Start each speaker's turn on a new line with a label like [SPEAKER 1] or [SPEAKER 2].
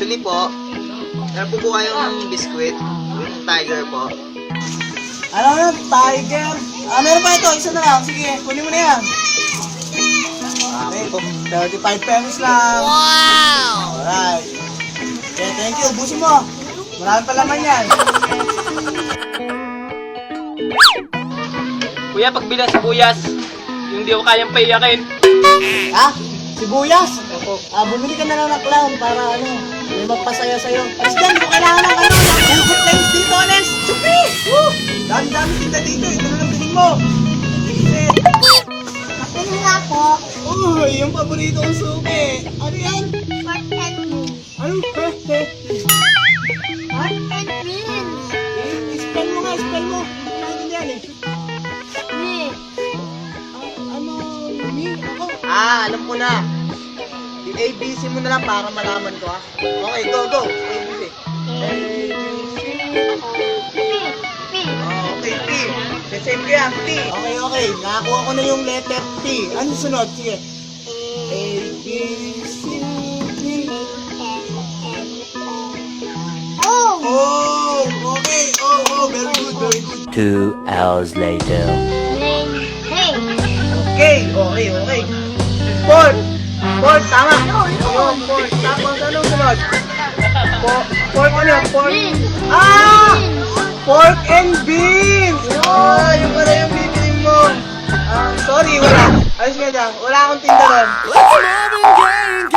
[SPEAKER 1] Actually po, meron po kayong biskwit. Yung tiger po.
[SPEAKER 2] Ano yun? Tiger? Meron pa ito. Isa na lang. Sige, kunin mo na yan. Okay, 35 pesos lang. Wow! Alright. Okay, thank you. Ubusin mo. Marami pa laman yan.
[SPEAKER 3] Kuya, pagbilang sibuyas, yung di ko kayang paiyakin.
[SPEAKER 2] Ha? Sibuyas? Bumili ka na lang ng clown para ano, may magpasaya sa'yo. Tapos dyan, kung kailangan ng ano, ng flames dito, Nes. Chupi! Woo! Dami-dami tinda dito. Ito na lang bilhin mo. Sige.
[SPEAKER 4] Ano nga po?
[SPEAKER 2] Uy, yung paborito kong suki. Ano yan?
[SPEAKER 4] Pork and beans.
[SPEAKER 2] Anong peste?
[SPEAKER 4] Pork and beans.
[SPEAKER 2] Spell mo nga, spell mo. Ano yan eh?
[SPEAKER 4] Me.
[SPEAKER 2] Ano, me? Ako?
[SPEAKER 1] Alam ko na. I-ABC mo na lang para malaman ko, ha? Okay, go, go. ABC.
[SPEAKER 4] P.
[SPEAKER 1] Okay, P. Sasave ko yan, P.
[SPEAKER 2] Okay. Nakakuha ko na yung letter T. Ano sunod? Sige. A, B, C, D.
[SPEAKER 4] Oh.
[SPEAKER 2] Oh, okay. Oh, very good, very good.
[SPEAKER 5] 2 hours later.
[SPEAKER 4] Name. Hey.
[SPEAKER 1] Okay. Pork, tama.
[SPEAKER 4] No.
[SPEAKER 1] Yung pork. Tapos anong sunod? Pork ano? Pork.
[SPEAKER 4] Beans.
[SPEAKER 2] Pork and beans!
[SPEAKER 1] Yung pala yung bibilin mo.
[SPEAKER 2] Sorry, wala. Ayos ka dyan. Wala akong tinda ron.
[SPEAKER 5] Let's